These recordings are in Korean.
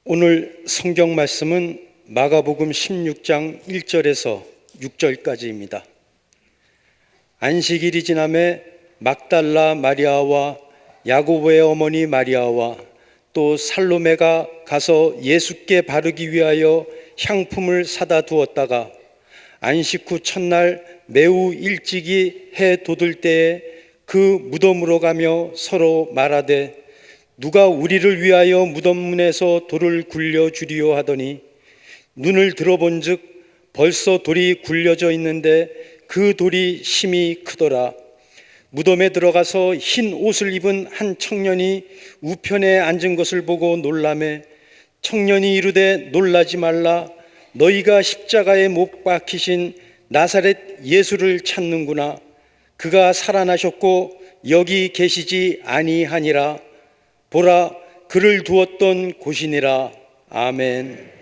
오늘 성경 말씀은 마가복음 16장 1절에서 6절까지입니다. 안식일이 지남에 막달라 마리아와 야고보의 어머니 마리아와 또 살로메가 가서 예수께 바르기 위하여 향품을 사다 두었다가 안식 후 첫날 매우 일찍이 해 돋을 때에 그 무덤으로 가며 서로 말하되 누가 우리를 위하여 무덤 문에서 돌을 굴려 주리요 하더니 눈을 들어본즉 벌써 돌이 굴려져 있는데 그 돌이 심히 크더라. 무덤에 들어가서 흰 옷을 입은 한 청년이 우편에 앉은 것을 보고 놀라매 청년이 이르되 놀라지 말라. 너희가 십자가에 못 박히신 나사렛 예수를 찾는구나. 그가 살아나셨고 여기 계시지 아니하니라. 보라, 그를 두었던 곳이니라. 아멘.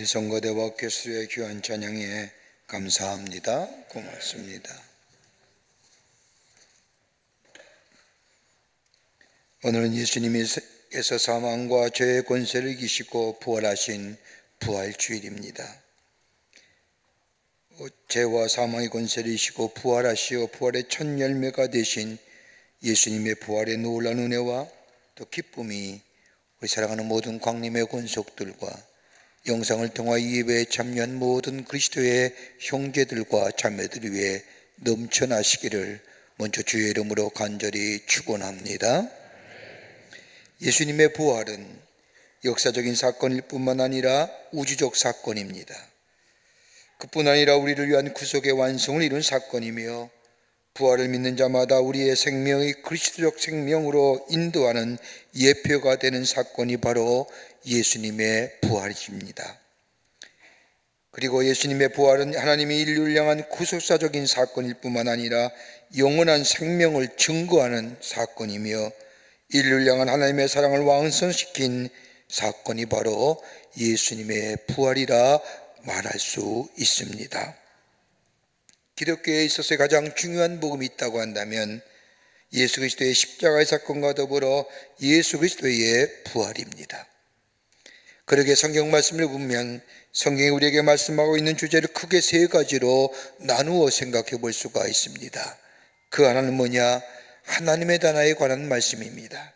우리 성거대와 교수의 귀한 찬양에 감사합니다. 고맙습니다. 오늘은 예수님께서 사망과 죄의 권세를 이기시고 부활하신 부활주일입니다. 죄와 사망의 권세를 이기시고 부활하시어 부활의 첫 열매가 되신 예수님의 부활의 놀라운 은혜와 또 기쁨이 우리 사랑하는 모든 광림의 권속들과 영상을 통하 이 예배에 참여한 모든 그리스도의 형제들과 자매들 위해 넘쳐나시기를 먼저 주의 이름으로 간절히 축원합니다. 예수님의 부활은 역사적인 사건일 뿐만 아니라 우주적 사건입니다. 그뿐 아니라 우리를 위한 구속의 완성을 이룬 사건이며 부활을 믿는 자마다 우리의 생명이 그리스도적 생명으로 인도하는 예표가 되는 사건이 바로 예수님의 부활입니다. 그리고 예수님의 부활은 하나님이 인류를 향한 구속사적인 사건일 뿐만 아니라 영원한 생명을 증거하는 사건이며 인류를 향한 하나님의 사랑을 완성시킨 사건이 바로 예수님의 부활이라 말할 수 있습니다. 기독교에 있어서 가장 중요한 복음이 있다고 한다면 예수 그리스도의 십자가의 사건과 더불어 예수 그리스도의 부활입니다. 그러게 성경 말씀을 보면 성경이 우리에게 말씀하고 있는 주제를 크게 세 가지로 나누어 생각해 볼 수가 있습니다. 그 하나는 뭐냐? 하나님의 나라에 관한 말씀입니다.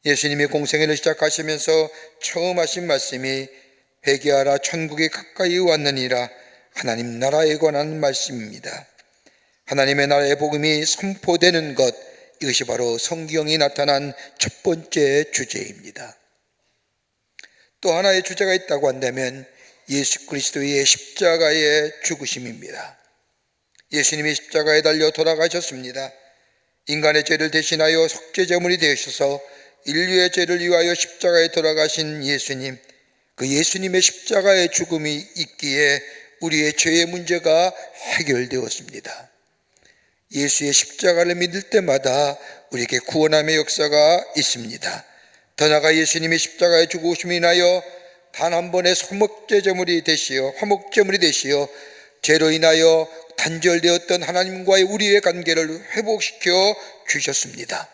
예수님이 공생애를 시작하시면서 처음 하신 말씀이 회개하라 천국이 가까이 왔느니라, 하나님 나라에 관한 말씀입니다. 하나님의 나라의 복음이 선포되는 것, 이것이 바로 성경이 나타난 첫 번째 주제입니다. 또 하나의 주제가 있다고 한다면 예수 그리스도의 십자가의 죽으심입니다. 예수님이 십자가에 달려 돌아가셨습니다. 인간의 죄를 대신하여 속죄제물이 되셔서 인류의 죄를 위하여 십자가에 돌아가신 예수님, 그 예수님의 십자가의 죽음이 있기에 우리의 죄의 문제가 해결되었습니다. 예수의 십자가를 믿을 때마다 우리에게 구원함의 역사가 있습니다. 더 나아가 예수님의 십자가의 죽으심이 인하여 단 한 번의 화목제물이 되시어 죄로 인하여 단절되었던 하나님과의 우리의 관계를 회복시켜 주셨습니다.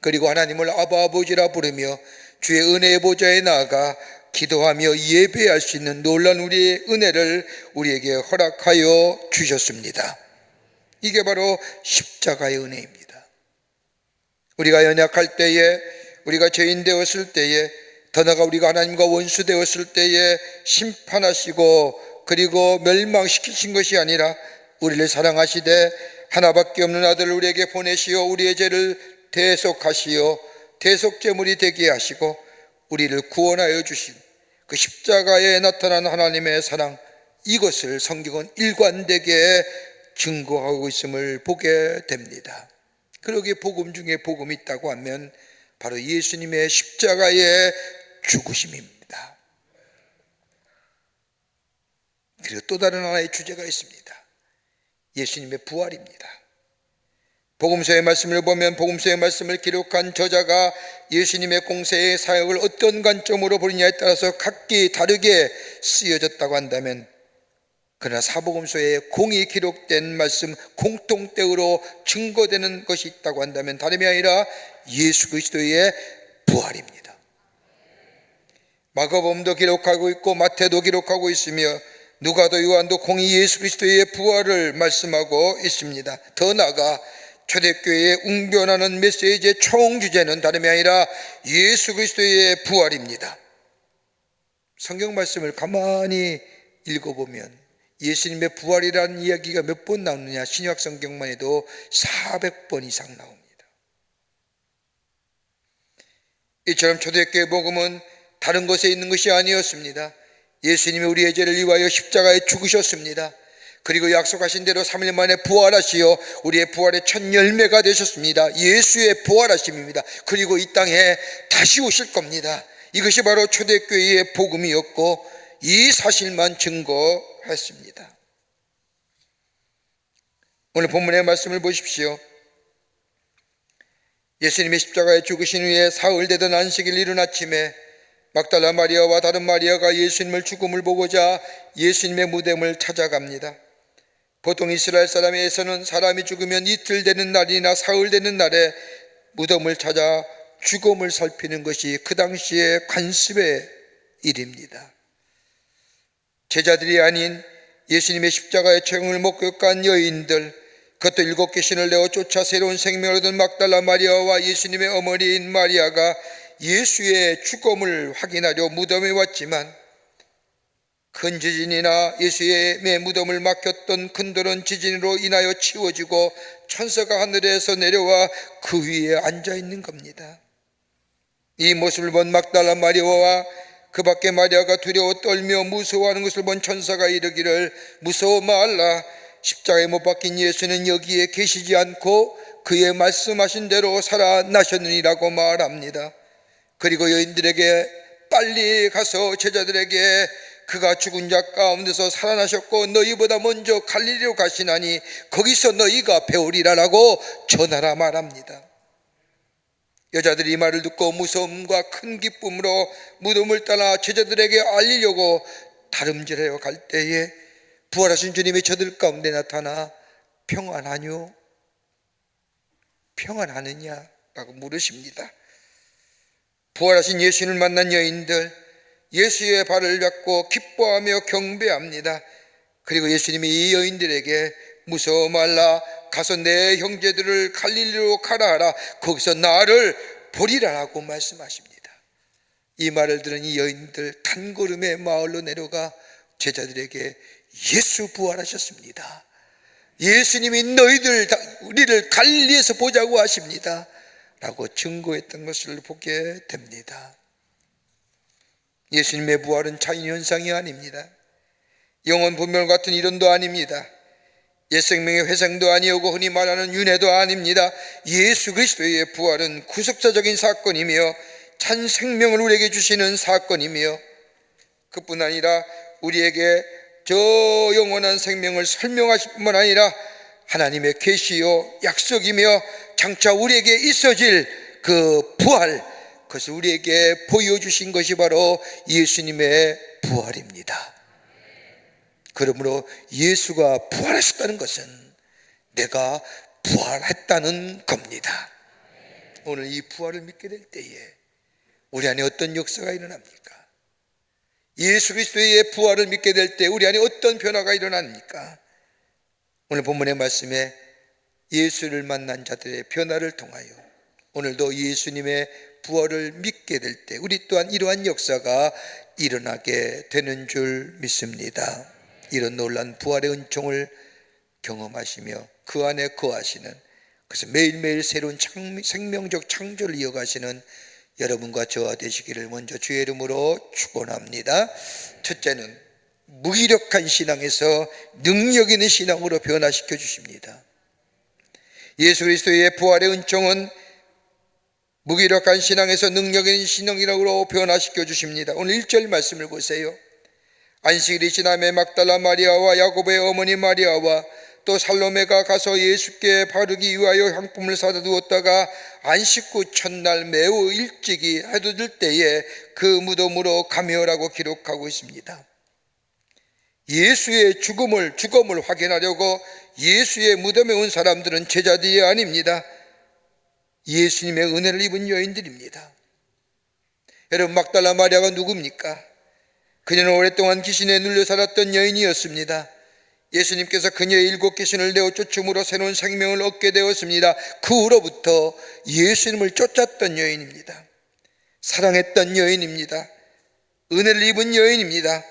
그리고 하나님을 아바 아버지라 부르며 주의 은혜의 보좌에 나아가 기도하며 예배할 수 있는 놀라운 우리의 은혜를 우리에게 허락하여 주셨습니다. 이게 바로 십자가의 은혜입니다. 우리가 연약할 때에, 우리가 죄인 되었을 때에, 더 나아가 우리가 하나님과 원수 되었을 때에 심판하시고 그리고 멸망시키신 것이 아니라 우리를 사랑하시되 하나밖에 없는 아들을 우리에게 보내시어 우리의 죄를 대속하시어 대속제물이 되게 하시고 우리를 구원하여 주신 그 십자가에 나타난 하나님의 사랑, 이것을 성경은 일관되게 증거하고 있음을 보게 됩니다. 그러기에 복음 중에 복음이 있다고 하면 바로 예수님의 십자가의 죽으심입니다. 그리고 또 다른 하나의 주제가 있습니다. 예수님의 부활입니다. 복음서의 말씀을 보면 복음서의 말씀을 기록한 저자가 예수님의 공생의 사역을 어떤 관점으로 보느냐에 따라서 각기 다르게 쓰여졌다고 한다면, 그러나 사복음서에 공이 기록된 말씀, 공통되어로 증거되는 것이 있다고 한다면 다름이 아니라 예수 그리스도의 부활입니다. 마가복음도 기록하고 있고 마태도 기록하고 있으며 누가도 요한도 공이 예수 그리스도의 부활을 말씀하고 있습니다. 더 나아가 초대교회의 웅변하는 메시지의 총 주제는 다름이 아니라 예수 그리스도의 부활입니다. 성경 말씀을 가만히 읽어보면 예수님의 부활이라는 이야기가 몇 번 나오느냐? 신약 성경만 해도 400번 이상 나옵니다. 이처럼 초대교회 복음은 다른 것에 있는 것이 아니었습니다. 예수님이 우리의 죄를 위하여 십자가에 죽으셨습니다. 그리고 약속하신 대로 3일 만에 부활하시어 우리의 부활의 첫 열매가 되셨습니다. 예수의 부활하심입니다. 그리고 이 땅에 다시 오실 겁니다. 이것이 바로 초대교회의 복음이었고 이 사실만 증거했습니다. 오늘 본문의 말씀을 보십시오. 예수님이 십자가에 죽으신 후에 사흘 되던 안식일 이른 아침에 막달라 마리아와 다른 마리아가 예수님을 죽음을 보고자 예수님의 무덤을 찾아갑니다. 보통 이스라엘 사람에서는 사람이 죽으면 이틀 되는 날이나 사흘 되는 날에 무덤을 찾아 죽음을 살피는 것이 그 당시의 관습의 일입니다. 제자들이 아닌 예수님의 십자가의 책임을 목격한 여인들, 그것도 7개 신을 내어 쫓아 새로운 생명을 얻은 막달라 마리아와 예수님의 어머니인 마리아가 예수의 죽음을 확인하려 무덤에 왔지만 큰 지진이나 예수의 무덤을 막혔던 큰돌은 지진으로 인하여 치워지고 천사가 하늘에서 내려와 그 위에 앉아 있는 겁니다. 이 모습을 본 막달라 마리아와 그 밖에 마리아가 두려워 떨며 무서워하는 것을 본 천사가 이르기를 무서워 말라, 십자가에 못 박힌 예수는 여기에 계시지 않고 그의 말씀하신 대로 살아나셨느니라고 말합니다. 그리고 여인들에게 빨리 가서 제자들에게 그가 죽은 자 가운데서 살아나셨고 너희보다 먼저 갈릴리로 가시나니 거기서 너희가 배우리라라고 전하라 말합니다. 여자들이 이 말을 듣고 무서움과 큰 기쁨으로 무덤을 떠나 제자들에게 알리려고 다름질하여 갈 때에 부활하신 주님이 저들 가운데 나타나 평안하뇨? 평안하느냐? 라고 물으십니다. 부활하신 예수님을 만난 여인들, 예수의 발을 잡고 기뻐하며 경배합니다. 그리고 예수님이 이 여인들에게 무서워 말라, 가서 내 형제들을 갈릴리로 가라 하라, 거기서 나를 보리라라고 말씀하십니다. 이 말을 들은 이 여인들 단걸음에 마을로 내려가 제자들에게 예수 부활하셨습니다, 예수님이 우리를 갈릴리에서 보자고 하십니다 라고 증거했던 것을 보게 됩니다. 예수님의 부활은 자연현상이 아닙니다. 영원 분별 같은 이론도 아닙니다. 옛 생명의 회생도 아니오고 흔히 말하는 윤회도 아닙니다. 예수 그리스도의 부활은 구속사적인 사건이며 참 생명을 우리에게 주시는 사건이며 그뿐 아니라 우리에게 저 영원한 생명을 설명하실 뿐만 아니라 하나님의 계시요 약속이며 장차 우리에게 있어질 그 부활, 그것을 우리에게 보여주신 것이 바로 예수님의 부활입니다. 그러므로 예수가 부활하셨다는 것은 내가 부활했다는 겁니다. 오늘 이 부활을 믿게 될 때에 우리 안에 어떤 역사가 일어납니까? 예수 그리스도의 부활을 믿게 될 때 우리 안에 어떤 변화가 일어납니까? 오늘 본문의 말씀에 예수를 만난 자들의 변화를 통하여 오늘도 예수님의 부활을 믿게 될 때 우리 또한 이러한 역사가 일어나게 되는 줄 믿습니다. 이런 놀라운 부활의 은총을 경험하시며 그 안에 거하시는, 그래서 매일매일 새로운 생명적 창조를 이어가시는 여러분과 저와 되시기를 먼저 주의 이름으로 축원합니다. 첫째는 무기력한 신앙에서 능력 있는 신앙으로 변화시켜 주십니다. 예수 그리스도의 부활의 은총은 무기력한 신앙에서 능력 있는 신앙이라고 변화시켜 주십니다. 오늘 1절 말씀을 보세요. 안식일이 지남에 막달라 마리아와 야고보의 어머니 마리아와 또 살로메가 가서 예수께 바르기 위하여 향품을 사다 두었다가 안식 후 첫날 매우 일찍이 해돋을 때에 그 무덤으로 가며라고 기록하고 있습니다. 예수의 죽음을 확인하려고 예수의 무덤에 온 사람들은 제자들이 아닙니다. 예수님의 은혜를 입은 여인들입니다. 여러분, 막달라 마리아가 누굽니까? 그녀는 오랫동안 귀신에 눌려 살았던 여인이었습니다. 예수님께서 그녀의 7 귀신을 내어 쫓음으로 새로운 생명을 얻게 되었습니다. 그 후로부터 예수님을 쫓았던 여인입니다. 사랑했던 여인입니다. 은혜를 입은 여인입니다.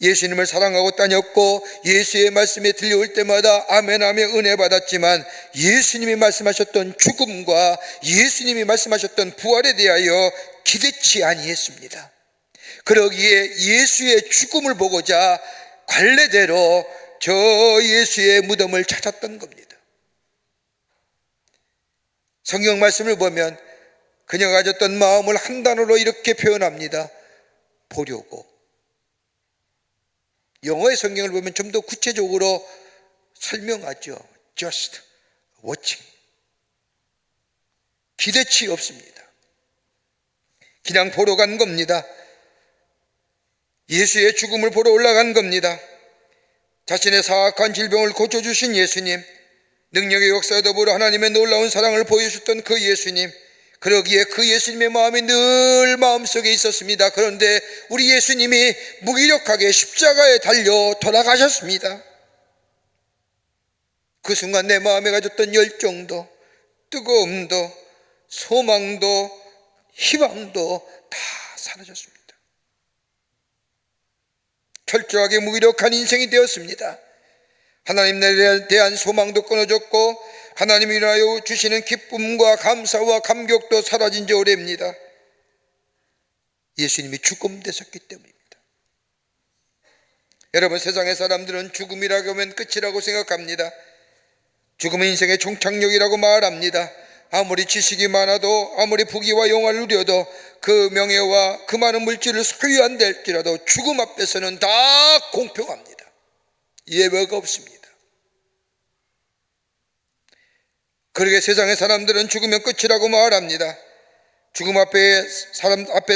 예수님을 사랑하고 다녔고 예수의 말씀에 들려올 때마다 아멘하며 은혜 받았지만 예수님이 말씀하셨던 죽음과 예수님이 말씀하셨던 부활에 대하여 기대치 아니했습니다. 그러기에 예수의 죽음을 보고자 관례대로 저 예수의 무덤을 찾았던 겁니다. 성경 말씀을 보면 그녀가 가졌던 마음을 한 단어로 이렇게 표현합니다. 보려고. 영어의 성경을 보면 좀 더 구체적으로 설명하죠. Just watching. 기대치 없습니다. 그냥 보러 간 겁니다. 예수의 죽음을 보러 올라간 겁니다. 자신의 사악한 질병을 고쳐주신 예수님, 능력의 역사에 더불어 하나님의 놀라운 사랑을 보여주셨던 그 예수님, 그러기에 그 예수님의 마음이 늘 마음속에 있었습니다. 그런데 우리 예수님이 무기력하게 십자가에 달려 돌아가셨습니다. 그 순간 내 마음에 가졌던 열정도, 뜨거움도, 소망도, 희망도 다 사라졌습니다. 철저하게 무기력한 인생이 되었습니다. 하나님에 대한 소망도 끊어졌고 하나님이 인하여 주시는 기쁨과 감사와 감격도 사라진 지 오래입니다. 예수님이 죽음되셨기 때문입니다. 여러분, 세상의 사람들은 죽음이라고 하면 끝이라고 생각합니다. 죽음은 인생의 종착역이라고 말합니다. 아무리 지식이 많아도, 아무리 부귀와 영화를 누려도, 그 명예와 그 많은 물질을 소유한다 할지라도 죽음 앞에서는 다 공평합니다. 예외가 없습니다. 그러게 세상의 사람들은 죽으면 끝이라고 말합니다. 죽음 앞에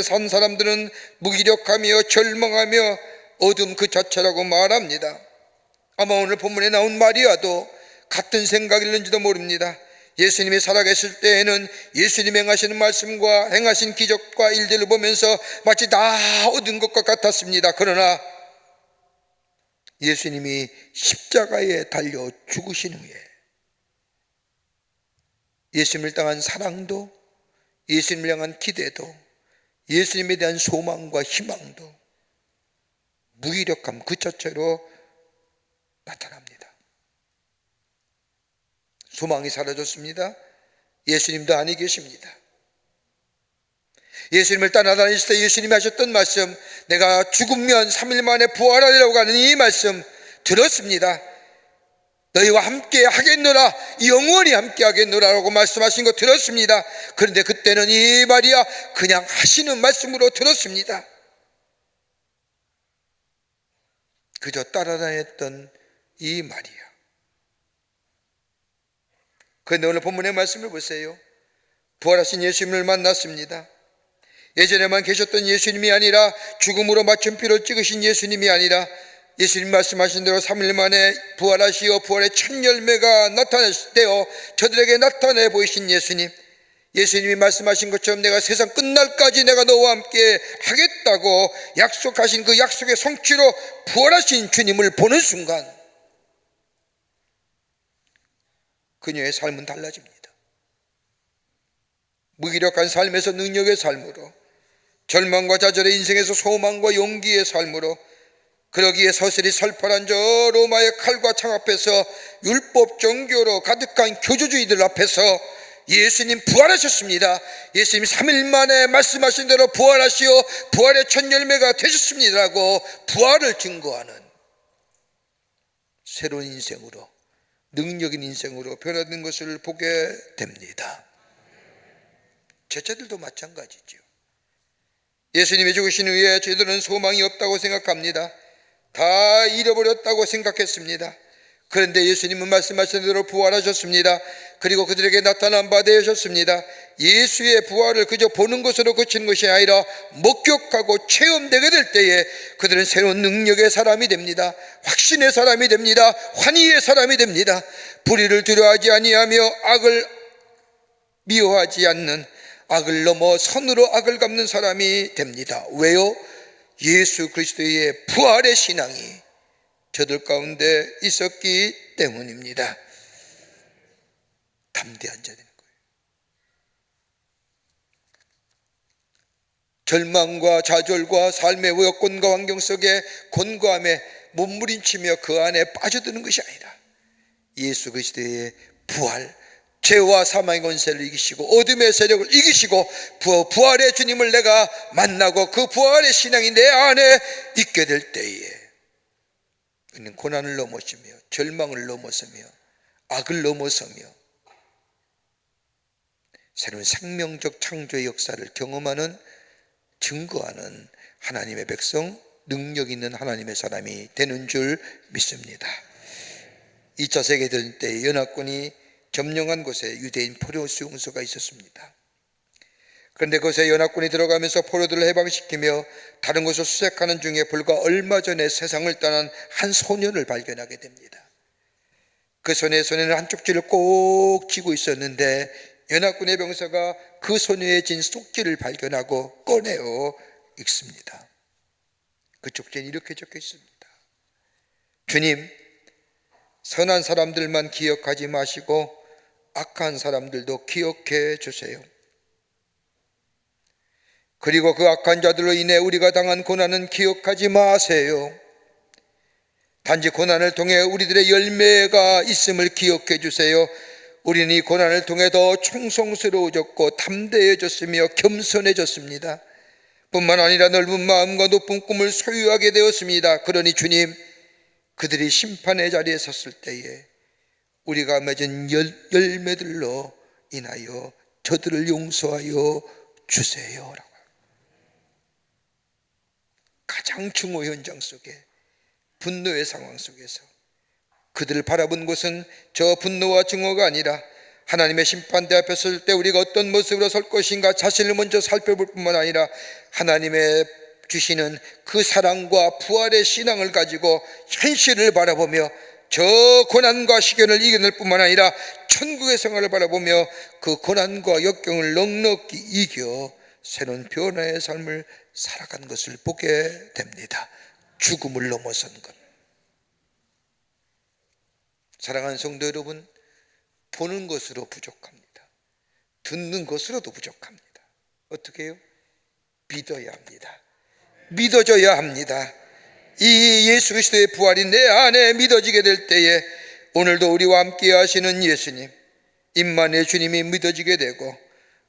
선 사람들은 무기력하며 절망하며 어둠 그 자체라고 말합니다. 아마 오늘 본문에 나온 마리아도 같은 생각일는지도 모릅니다. 예수님이 살아계실 때에는 예수님이 행하시는 말씀과 행하신 기적과 일들을 보면서 마치 다 얻은 것과 같았습니다. 그러나 예수님이 십자가에 달려 죽으신 후에 예수님을 향한 사랑도, 예수님을 향한 기대도, 예수님에 대한 소망과 희망도 무기력함 그 자체로 나타납니다. 소망이 사라졌습니다. 예수님도 아니 계십니다. 예수님을 따라다니실 때 예수님이 하셨던 말씀, 내가 죽으면 3일 만에 부활하리라고 하는 이 말씀 들었습니다. 너희와 함께 하겠노라, 영원히 함께 하겠노라라고 말씀하신 거 들었습니다. 그런데 그때는 이 마리아 그냥 하시는 말씀으로 들었습니다. 그저 따라다녔던 이 마리아. 그런데 오늘 본문의 말씀을 보세요. 부활하신 예수님을 만났습니다. 예전에만 계셨던 예수님이 아니라, 죽음으로 마침표를 찍으신 예수님이 아니라, 예수님 말씀하신 대로 3일 만에 부활하시어 부활의 첫 열매가 나타내어 저들에게 나타내 보이신 예수님, 예수님이 말씀하신 것처럼 내가 세상 끝날까지 내가 너와 함께 하겠다고 약속하신 그 약속의 성취로 부활하신 주님을 보는 순간 그녀의 삶은 달라집니다. 무기력한 삶에서 능력의 삶으로, 절망과 좌절의 인생에서 소망과 용기의 삶으로, 그러기에 서슬이 살팔한 저 로마의 칼과 창 앞에서 율법 종교로 가득한 교조주의들 앞에서 예수님 부활하셨습니다. 예수님 3일 만에 말씀하신 대로 부활하시어 부활의 첫 열매가 되셨습니다라고 부활을 증거하는 새로운 인생으로, 능력인 인생으로 변화된 것을 보게 됩니다. 제자들도 마찬가지죠. 예수님이 죽으신 후에 저희들은 소망이 없다고 생각합니다. 다 잃어버렸다고 생각했습니다. 그런데 예수님은 말씀하신 대로 부활하셨습니다. 그리고 그들에게 나타난 바 되셨습니다. 예수의 부활을 그저 보는 것으로 그치는 것이 아니라 목격하고 체험되게 될 때에 그들은 새로운 능력의 사람이 됩니다. 확신의 사람이 됩니다. 환희의 사람이 됩니다. 불의를 두려워하지 아니하며 악을 미워하지 않는, 악을 넘어 선으로 악을 갚는 사람이 됩니다. 왜요? 예수 그리스도의 부활의 신앙이 저들 가운데 있었기 때문입니다. 담대한 자 되는 거예요. 절망과 좌절과 삶의 여건과 환경 속에 곤고함에 몸부림치며 그 안에 빠져드는 것이 아니라 예수 그리스도의 부활, 죄와 사망의 권세를 이기시고 어둠의 세력을 이기시고 부활의 주님을 내가 만나고 그 부활의 신앙이 내 안에 있게 될 때에 우리는 고난을 넘어서며 절망을 넘어서며 악을 넘어서며 새로운 생명적 창조의 역사를 경험하는, 증거하는 하나님의 백성, 능력 있는 하나님의 사람이 되는 줄 믿습니다. 2차 세계대전 때 연합군이 점령한 곳에 유대인 포로 수용소가 있었습니다. 그런데 그것에 연합군이 들어가면서 포로들을 해방시키며 다른 곳을 수색하는 중에 불과 얼마 전에 세상을 떠난 한 소년을 발견하게 됩니다. 그 소녀의 손에는 한 쪽지를 꼭 쥐고 있었는데 연합군의 병사가 그 소녀의 진 쪽지를 발견하고 꺼내어 읽습니다. 그 쪽지는 이렇게 적혀 있습니다. 주님, 선한 사람들만 기억하지 마시고 악한 사람들도 기억해 주세요. 그리고 그 악한 자들로 인해 우리가 당한 고난은 기억하지 마세요. 단지 고난을 통해 우리들의 열매가 있음을 기억해 주세요. 우리는 이 고난을 통해 더 충성스러워졌고 담대해졌으며 겸손해졌습니다. 뿐만 아니라 넓은 마음과 높은 꿈을 소유하게 되었습니다. 그러니 주님, 그들이 심판의 자리에 섰을 때에 우리가 맺은 열매들로 인하여 저들을 용서하여 주세요. 가장 중호 현장 속에, 분노의 상황 속에서 그들을 바라본 것은 저 분노와 증오가 아니라 하나님의 심판대 앞에 설 때 우리가 어떤 모습으로 설 것인가 자신을 먼저 살펴볼 뿐만 아니라 하나님의 주시는 그 사랑과 부활의 신앙을 가지고 현실을 바라보며 저 고난과 시련을 이겨낼 뿐만 아니라 천국의 생활을 바라보며 그 고난과 역경을 넉넉히 이겨 새로운 변화의 삶을 살아간 것을 보게 됩니다. 죽음을 넘어선 것. 사랑하는 성도 여러분, 보는 것으로 부족합니다. 듣는 것으로도 부족합니다. 어떻게 해요? 믿어야 합니다. 믿어져야 합니다. 이 예수 그리스도의 부활이 내 안에 믿어지게 될 때에 오늘도 우리와 함께 하시는 예수님, 임마누엘 주님이 믿어지게 되고,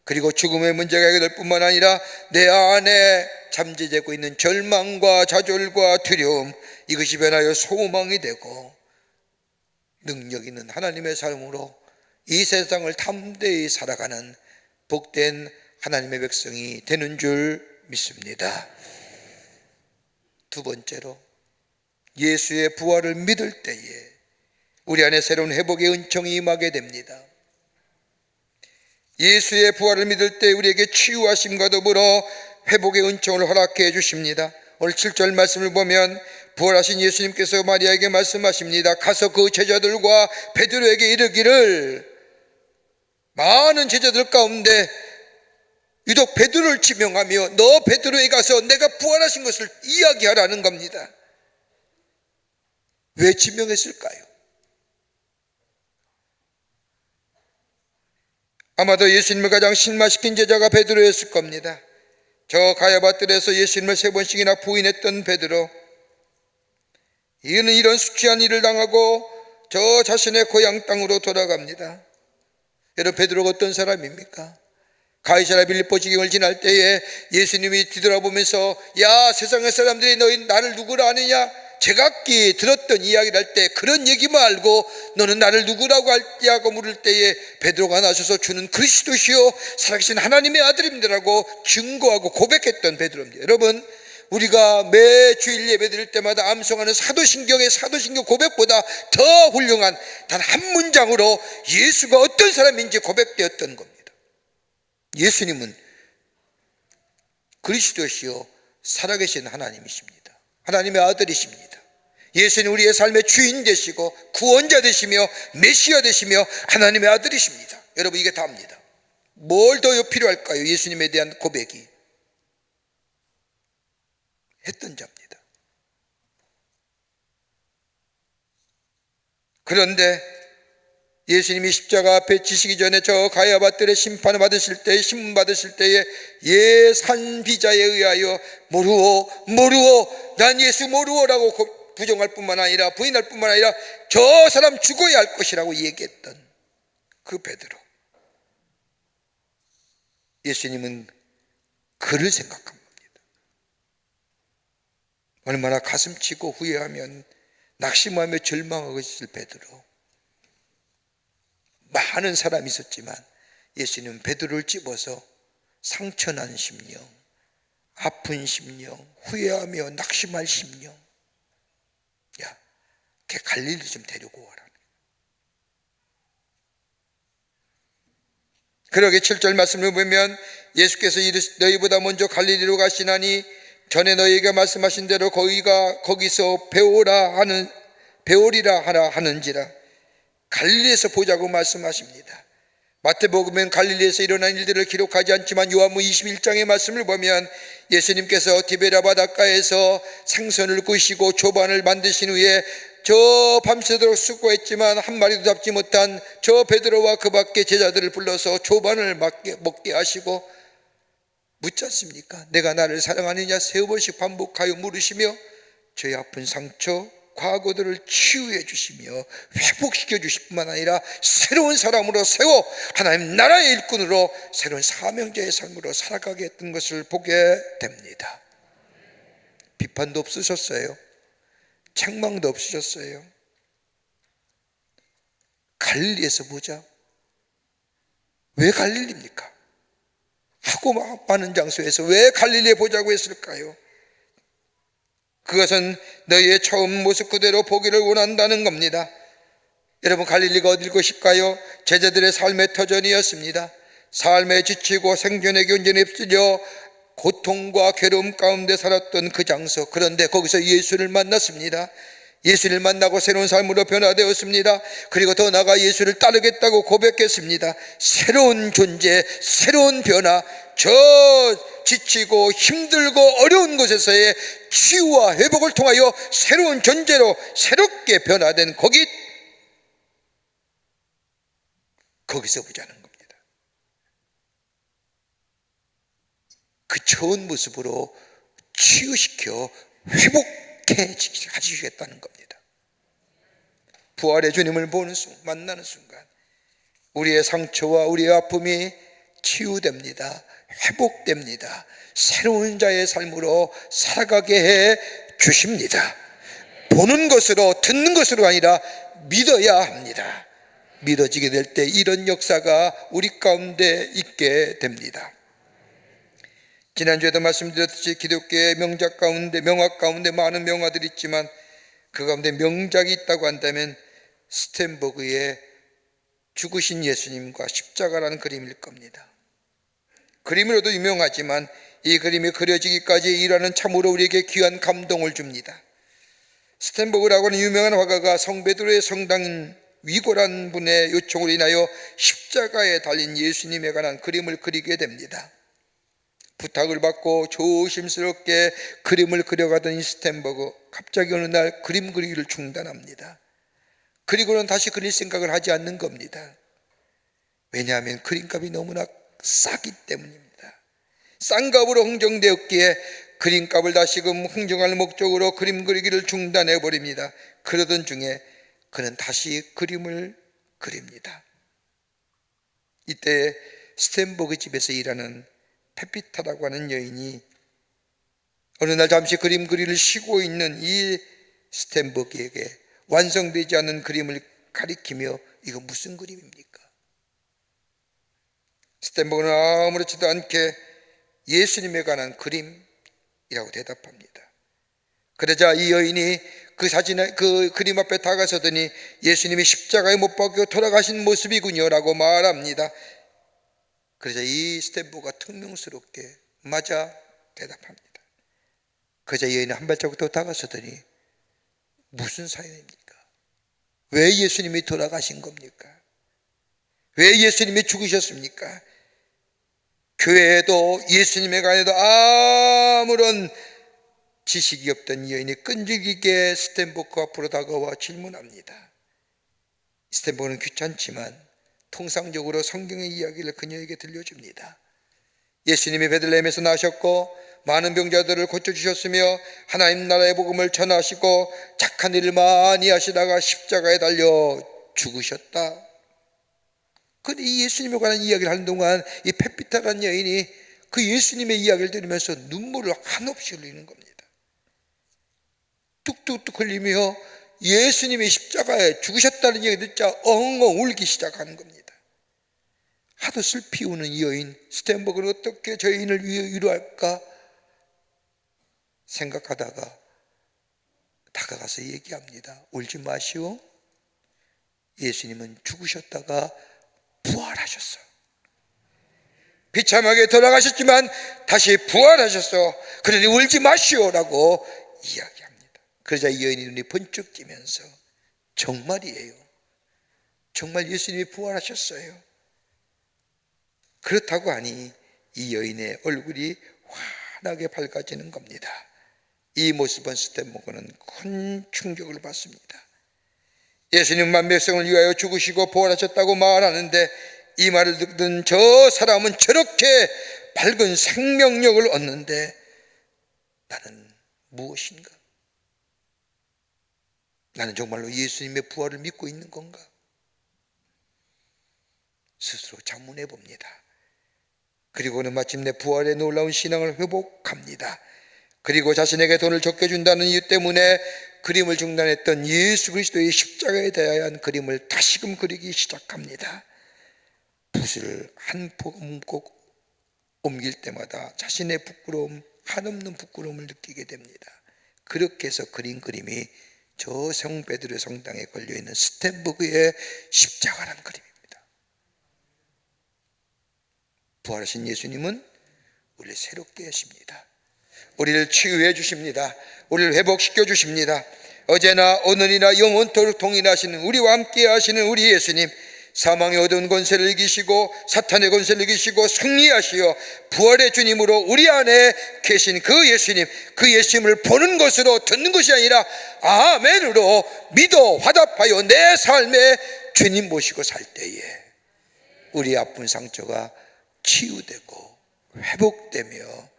그리고 죽음의 문제가 해결될 뿐만 아니라 내 안에 잠재되고 있는 절망과 좌절과 두려움, 이것이 변하여 소망이 되고 능력 있는 하나님의 삶으로 이 세상을 담대히 살아가는 복된 하나님의 백성이 되는 줄 믿습니다. 두 번째로, 예수의 부활을 믿을 때에 우리 안에 새로운 회복의 은총이 임하게 됩니다. 예수의 부활을 믿을 때 우리에게 치유하심과 더불어 회복의 은총을 허락해 주십니다. 오늘 7절 말씀을 보면 부활하신 예수님께서 마리아에게 말씀하십니다. 가서 그 제자들과 베드로에게 이르기를, 많은 제자들 가운데 유독 베드로를 지명하며 너 베드로에 가서 내가 부활하신 것을 이야기하라는 겁니다. 왜 지명했을까요? 아마도 예수님을 가장 실망시킨 제자가 베드로였을 겁니다. 저 가야바뜰에서 예수님을 3번씩이나 부인했던 베드로, 이는 이런 수치한 일을 당하고 저 자신의 고향 땅으로 돌아갑니다. 여러분, 베드로가 어떤 사람입니까? 가이사랴 빌립보 지경을 지날 때에 예수님이 뒤돌아보면서, 야, 세상의 사람들이 너희 나를 누구라 아느냐? 제각기 들었던 이야기를 할 때 그런 얘기만 알고 너는 나를 누구라고 할지하고 물을 때에 베드로가 나서서 주는 그리스도시요 살아계신 하나님의 아들입니다라고 증거하고 고백했던 베드로입니다. 여러분, 우리가 매 주일 예배 드릴 때마다 암송하는 사도신경의 사도신경 고백보다 더 훌륭한 단 한 문장으로 예수가 어떤 사람인지 고백되었던 겁니다. 예수님은 그리스도시요 살아계신 하나님이십니다. 하나님의 아들이십니다. 예수는 우리의 삶의 주인 되시고 구원자 되시며 메시아 되시며 하나님의 아들이십니다. 여러분, 이게 다입니다. 뭘 더 필요할까요? 예수님에 대한 고백이 했던 자입니다. 그런데 예수님이 십자가 앞에 지시기 전에 저 가야바뜰의 심판을 받으실 때, 신문 받으실 때에 예산비자에 의하여 모르오 난 예수 모르오라고 부정할 뿐만 아니라 부인할 뿐만 아니라 저 사람 죽어야 할 것이라고 얘기했던 그 베드로, 예수님은 그를 생각한 겁니다. 얼마나 가슴치고 후회하면 낙심하며 절망하고 있을 베드로. 많은 사람이 있었지만 예수님은 베드로를 집어서 상처난 심령, 아픈 심령, 후회하며 낙심할 심령, 야, 걔 갈릴리 좀 데리고 와라. 그러게 7절 말씀을 보면 예수께서 이르시되 너희보다 먼저 갈릴리로 가시나니 전에 너희에게 말씀하신 대로 거기서 배우리라 하라 하는지라. 갈릴리에서 보자고 말씀하십니다. 마태복음엔 갈릴리에서 일어난 일들을 기록하지 않지만 요한복음 21장의 말씀을 보면 예수님께서 디베랴 바닷가에서 생선을 구시고 조반을 만드신 후에 저 밤새도록 수고했지만 한 마리도 잡지 못한 저 베드로와 그 밖에 제자들을 불러서 조반을 먹게 하시고 묻지 않습니까? 내가 나를 사랑하느냐 세 번씩 반복하여 물으시며 저희 아픈 상처 과거들을 치유해 주시며 회복시켜 주실 뿐만 아니라 새로운 사람으로 세워 하나님 나라의 일꾼으로 새로운 사명자의 삶으로 살아가게 했던 것을 보게 됩니다. 비판도 없으셨어요. 책망도 없으셨어요. 갈릴리에서 보자. 왜 갈릴리입니까? 하고 많은 장소에서 왜 갈릴리에 보자고 했을까요? 그것은 너희의 처음 모습 그대로 보기를 원한다는 겁니다. 여러분, 갈릴리가 어딜 것일까요? 제자들의 삶의 터전이었습니다. 삶에 지치고 생존의 견전에 휩쓸려 고통과 괴로움 가운데 살았던 그 장소. 그런데 거기서 예수를 만났습니다. 예수를 만나고 새로운 삶으로 변화되었습니다. 그리고 더 나아가 예수를 따르겠다고 고백했습니다. 새로운 존재, 새로운 변화, 저 지치고 힘들고 어려운 곳에서의 치유와 회복을 통하여 새로운 존재로 새롭게 변화된 거기서 보자는 겁니다. 그 처음 모습으로 치유시켜 회복해 주시겠다는 겁니다. 부활의 주님을 만나는 순간 우리의 상처와 우리의 아픔이 치유됩니다. 회복됩니다. 새로운 자의 삶으로 살아가게 해 주십니다. 보는 것으로 듣는 것으로 아니라 믿어야 합니다. 믿어지게 될 때 이런 역사가 우리 가운데 있게 됩니다. 지난주에도 말씀드렸듯이 기독교의 명작 가운데, 명화 가운데 많은 명화들이 있지만 그 가운데 명작이 있다고 한다면 스텐버그의 죽으신 예수님과 십자가라는 그림일 겁니다. 그림으로도 유명하지만 이 그림이 그려지기까지 일하는 참으로 우리에게 귀한 감동을 줍니다. 스텐버그라고 하는 유명한 화가가 성베드로의 성당인 위고란 분의 요청으로 인하여 십자가에 달린 예수님에 관한 그림을 그리게 됩니다. 부탁을 받고 조심스럽게 그림을 그려가던 이 스텐버그, 갑자기 어느 날 그림 그리기를 중단합니다. 그리고는 다시 그릴 생각을 하지 않는 겁니다. 왜냐하면 그림값이 너무나 싸기 때문입니다. 싼 값으로 흥정되었기에 그림값을 다시금 흥정할 목적으로 그림 그리기를 중단해 버립니다. 그러던 중에 그는 다시 그림을 그립니다. 이때 스텐버그 집에서 일하는 페피타라고 하는 여인이 어느 날 잠시 그림 그리를 쉬고 있는 이 스텐버그에게 완성되지 않은 그림을 가리키며 이거 무슨 그림입니까? 스텐버그는 아무렇지도 않게 예수님에 관한 그림이라고 대답합니다. 그러자 이 여인이 그 그림 앞에 다가서더니 예수님이 십자가에 못 박혀 돌아가신 모습이군요 라고 말합니다. 그러자 이 스텐버그가 퉁명스럽게 맞아 대답합니다. 그러자 여인은 한 발자국 더 다가서더니 무슨 사연입니까? 왜 예수님이 돌아가신 겁니까? 왜 예수님이 죽으셨습니까? 교회에도 예수님에 관해도 아무런 지식이 없던 여인이 끈질기게 스텐버그 앞으로 다가와 질문합니다. 스텐버그는 귀찮지만 통상적으로 성경의 이야기를 그녀에게 들려줍니다. 예수님이 베들레헴에서 나셨고 많은 병자들을 고쳐주셨으며 하나님 나라의 복음을 전하시고 착한 일을 많이 하시다가 십자가에 달려 죽으셨다. 그런데 이 예수님에 관한 이야기를 하는 동안 이 페피타라는 여인이 그 예수님의 이야기를 들으면서 눈물을 한없이 흘리는 겁니다. 뚝뚝뚝 흘리며 예수님이 십자가에 죽으셨다는 얘기 듣자 엉엉 울기 시작하는 겁니다. 하도 슬피 우는 이 여인, 스텐버그는 어떻게 저 여인을 위로할까 생각하다가 다가가서 얘기합니다. 울지 마시오. 예수님은 죽으셨다가 부활하셨어요. 비참하게 돌아가셨지만 다시 부활하셔서 그러니 울지 마시오라고 이야기합니다. 그러자 이 여인의 눈이 번쩍 뜨면서 정말이에요. 정말 예수님이 부활하셨어요. 그렇다고 하니 이 여인의 얼굴이 환하게 밝아지는 겁니다. 이 모습은 스테반고는 큰 충격을 받습니다. 예수님만 백성을 위하여 죽으시고 부활하셨다고 말하는데 이 말을 듣는 저 사람은 저렇게 밝은 생명력을 얻는데 나는 무엇인가? 나는 정말로 예수님의 부활을 믿고 있는 건가? 스스로 자문해 봅니다. 그리고는 마침내 부활의 놀라운 신앙을 회복합니다. 그리고 자신에게 돈을 적게 준다는 이유 때문에 그림을 중단했던 예수 그리스도의 십자가에 대한 그림을 다시금 그리기 시작합니다. 붓을 한 포금 꼭 옮길 때마다 자신의 부끄러움, 한없는 부끄러움을 느끼게 됩니다. 그렇게 해서 그린 그림이 저 성베드로 성당에 걸려있는 스텐버그의 십자가라는 그림입니다. 부활하신 예수님은 우리를 새롭게 하십니다. 우리를 치유해 주십니다. 우리를 회복시켜 주십니다. 어제나 오늘이나 영원토록 동일하시는, 우리와 함께 하시는 우리 예수님, 사망의 어두운 권세를 이기시고 사탄의 권세를 이기시고 승리하시어 부활의 주님으로 우리 안에 계신 그 예수님, 그 예수님을 보는 것으로 듣는 것이 아니라 아멘으로 믿어 화답하여 내 삶에 주님 모시고 살 때에 우리 아픈 상처가 치유되고 회복되며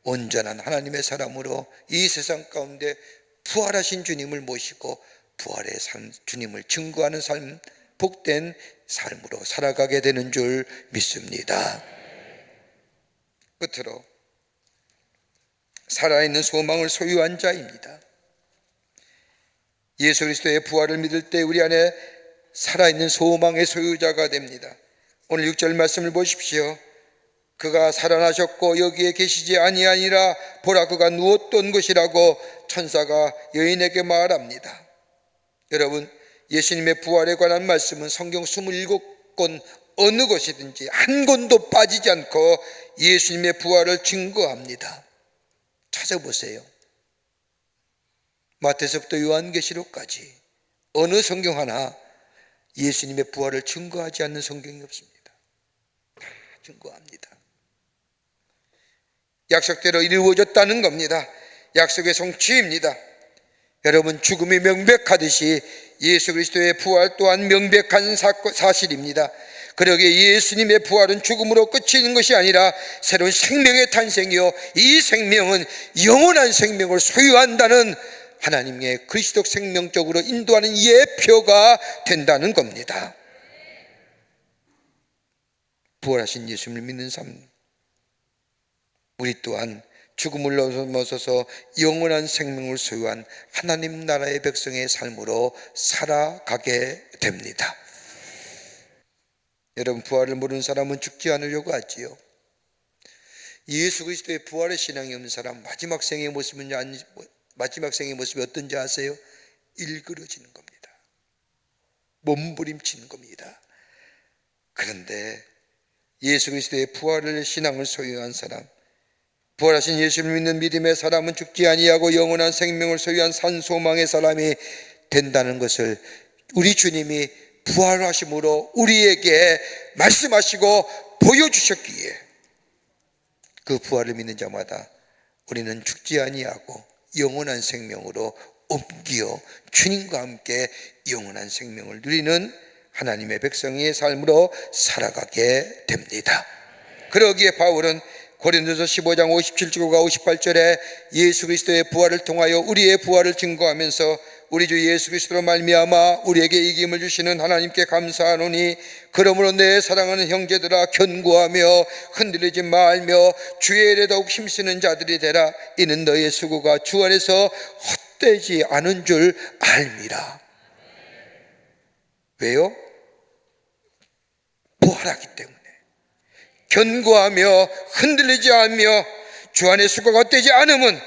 온전한 하나님의 사람으로 이 세상 가운데 부활하신 주님을 모시고 부활의 삶, 주님을 증거하는 삶, 복된 삶으로 살아가게 되는 줄 믿습니다. 끝으로 살아있는 소망을 소유한 자입니다. 예수 그리스도의 부활을 믿을 때 우리 안에 살아있는 소망의 소유자가 됩니다. 오늘 6절 말씀을 보십시오. 그가 살아나셨고 여기에 계시지 아니하니라. 보라, 그가 누웠던 것이라고 천사가 여인에게 말합니다. 여러분, 예수님의 부활에 관한 말씀은 성경 27권 어느 것이든지 한 권도 빠지지 않고 예수님의 부활을 증거합니다. 찾아보세요. 마태서부터 요한계시록까지 어느 성경 하나 예수님의 부활을 증거하지 않는 성경이 없습니다. 다 증거합니다. 약속대로 이루어졌다는 겁니다. 약속의 성취입니다. 여러분, 죽음이 명백하듯이 예수 그리스도의 부활 또한 명백한 사실입니다. 그러기에 예수님의 부활은 죽음으로 끝이는 것이 아니라 새로운 생명의 탄생이요, 이 생명은 영원한 생명을 소유한다는 하나님의 그리스도 생명적으로 인도하는 예표가 된다는 겁니다. 부활하신 예수님을 믿는 삶, 우리 또한 죽음을 넘어서서 영원한 생명을 소유한 하나님 나라의 백성의 삶으로 살아가게 됩니다. 여러분, 부활을 모르는 사람은 죽지 않으려고 하지요. 예수 그리스도의 부활의 신앙이 없는 사람, 마지막 생의 모습이 어떤지 아세요? 일그러지는 겁니다. 몸부림치는 겁니다. 그런데 예수 그리스도의 부활의 신앙을 소유한 사람, 부활하신 예수를 믿는 믿음의 사람은 죽지 아니하고 영원한 생명을 소유한 산소망의 사람이 된다는 것을 우리 주님이 부활하심으로 우리에게 말씀하시고 보여주셨기에 그 부활을 믿는 자마다 우리는 죽지 아니하고 영원한 생명으로 옮겨 주님과 함께 영원한 생명을 누리는 하나님의 백성의 삶으로 살아가게 됩니다. 그러기에 바울은 고린도서 15장 57절과 58절에 예수 그리스도의 부활을 통하여 우리의 부활을 증거하면서 우리 주 예수 그리스도로 말미암아 우리에게 이김을 주시는 하나님께 감사하노니 그러므로 내 사랑하는 형제들아, 견고하며 흔들리지 말며 주의 일에 더욱 힘쓰는 자들이 되라. 이는 너의 수고가 주 안에서 헛되지 않은 줄 알미라. 왜요? 부활하기 때문에. 견고하며 흔들리지 않으며 주 안에 수고가 헛되지 않음은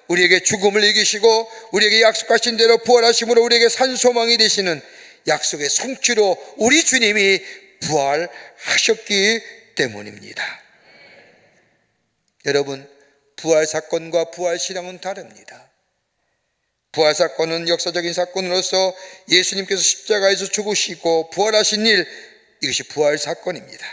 우리에게 죽음을 이기시고 우리에게 약속하신 대로 부활하심으로 우리에게 산소망이 되시는 약속의 성취로 우리 주님이 부활하셨기 때문입니다. 여러분, 부활 사건과 부활 신앙은 다릅니다. 부활 사건은 역사적인 사건으로서 예수님께서 십자가에서 죽으시고 부활하신 일, 이것이 부활 사건입니다.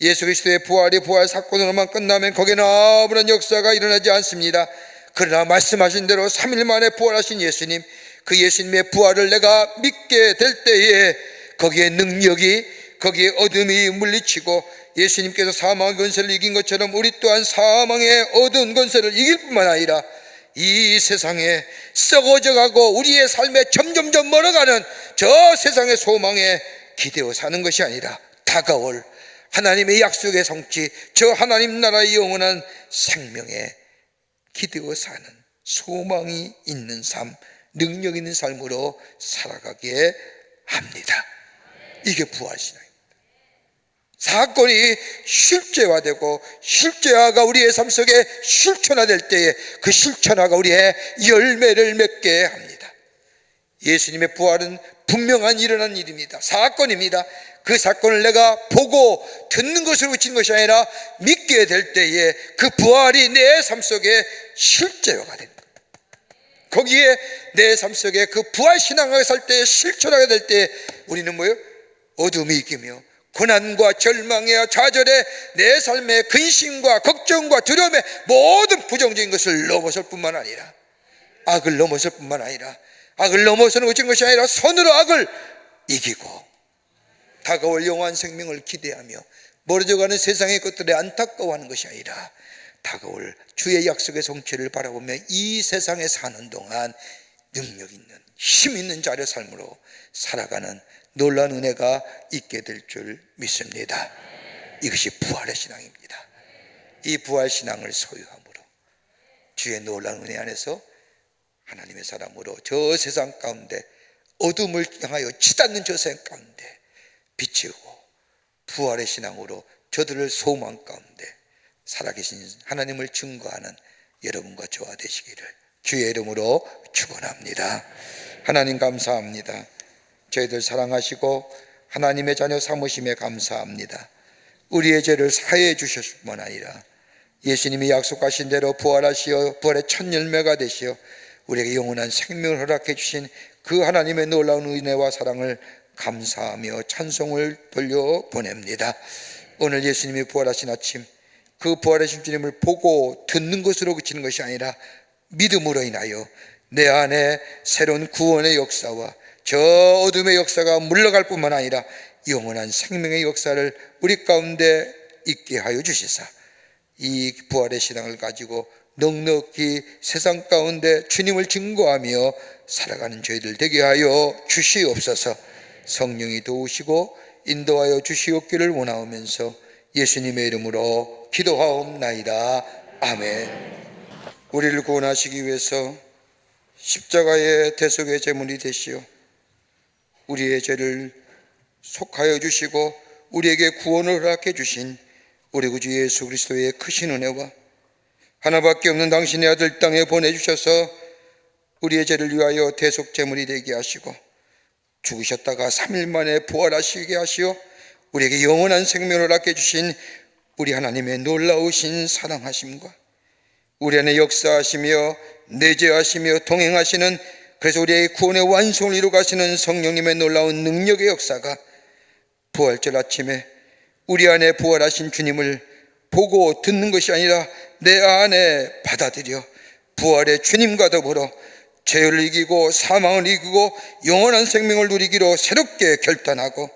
예수 그리스도의 부활이 부활 사건으로만 끝나면 거기에는 아무런 역사가 일어나지 않습니다. 그러나 말씀하신 대로 3일 만에 부활하신 예수님, 그 예수님의 부활을 내가 믿게 될 때에 거기에 능력이, 거기에 어둠이 물리치고 예수님께서 사망의 권세를 이긴 것처럼 우리 또한 사망의 어두운 권세를 이길 뿐만 아니라 이 세상에 썩어져가고 우리의 삶에 점점점 멀어가는 저 세상의 소망에 기대어 사는 것이 아니라 다가올 하나님의 약속의 성취, 저 하나님 나라의 영원한 생명에 기대어 사는 소망이 있는 삶, 능력 있는 삶으로 살아가게 합니다. 이게 부활신앙입니다. 사건이 실제화되고 실제화가 우리의 삶 속에 실천화될 때에 그 실천화가 우리의 열매를 맺게 합니다. 예수님의 부활은 분명한 일어난 일입니다. 사건입니다. 그 사건을 내가 보고 듣는 것으로 그친 것이 아니라 믿게 될 때에 그 부활이 내 삶 속에 실제화가 됩니다. 거기에 내 삶 속에 그 부활 신앙을 살 때에 실천하게 될 때에 우리는 뭐예요? 어둠이 이기며 고난과 절망과 좌절에 내 삶의 근심과 걱정과 두려움의 모든 부정적인 것을 넘어설 뿐만 아니라 악을 넘어설 뿐만 아니라 악을 넘어서는 것이 아니라 손으로 악을 이기고 다가올 영원한 생명을 기대하며 멀어져가는 세상의 것들에 안타까워하는 것이 아니라 다가올 주의 약속의 성취를 바라보며 이 세상에 사는 동안 능력 있는 힘 있는 자의 삶으로 살아가는 놀라운 은혜가 있게 될 줄 믿습니다. 이것이 부활의 신앙입니다. 이 부활 신앙을 소유함으로 주의 놀라운 은혜 안에서 하나님의 사람으로 저 세상 가운데 어둠을 향하여 치닫는 저 세상 가운데 비치고 부활의 신앙으로 저들을 소망 가운데 살아계신 하나님을 증거하는 여러분과 저와 되시기를 주의 이름으로 축원합니다. 하나님 감사합니다. 저희들 사랑하시고 하나님의 자녀 삼으심에 감사합니다. 우리의 죄를 사해해 주셨을 뿐만 아니라 예수님이 약속하신 대로 부활하시어 부활의 첫 열매가 되시어 우리에게 영원한 생명을 허락해 주신 그 하나님의 놀라운 은혜와 사랑을 감사하며 찬송을 돌려보냅니다. 오늘 예수님이 부활하신 아침, 그 부활하신 주님을 보고 듣는 것으로 그치는 것이 아니라 믿음으로 인하여 내 안에 새로운 구원의 역사와 저 어둠의 역사가 물러갈 뿐만 아니라 영원한 생명의 역사를 우리 가운데 있게 하여 주시사 이 부활의 신앙을 가지고 넉넉히 세상 가운데 주님을 증거하며 살아가는 저희들 되게 하여 주시옵소서. 성령이 도우시고 인도하여 주시옵기를 원하오면서 예수님의 이름으로 기도하옵나이다. 아멘. 우리를 구원하시기 위해서 십자가의 대속의 제물이 되시어 우리의 죄를 속하여 주시고 우리에게 구원을 허락해 주신 우리 구주 예수 그리스도의 크신 은혜와 하나밖에 없는 당신의 아들 땅에 보내주셔서 우리의 죄를 위하여 대속 제물이 되게 하시고 죽으셨다가 3일 만에 부활하시게 하시어 우리에게 영원한 생명을 허락해 주신 우리 하나님의 놀라우신 사랑하심과 우리 안에 역사하시며 내재하시며 동행하시는, 그래서 우리의 구원의 완성을 이루가시는 성령님의 놀라운 능력의 역사가 부활절 아침에 우리 안에 부활하신 주님을 보고 듣는 것이 아니라 내 안에 받아들여 부활의 주님과 더불어 죄를 이기고 사망을 이기고 영원한 생명을 누리기로 새롭게 결단하고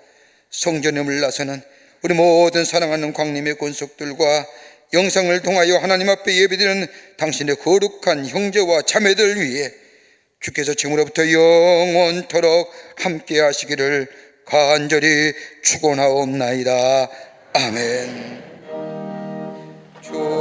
성전에 물러서는 우리 모든 사랑하는 광림의 권속들과 영상을 통하여 하나님 앞에 예배드리는 당신의 거룩한 형제와 자매들 위해 주께서 지금으로부터 영원토록 함께 하시기를 간절히 축원하옵나이다. 아멘. 주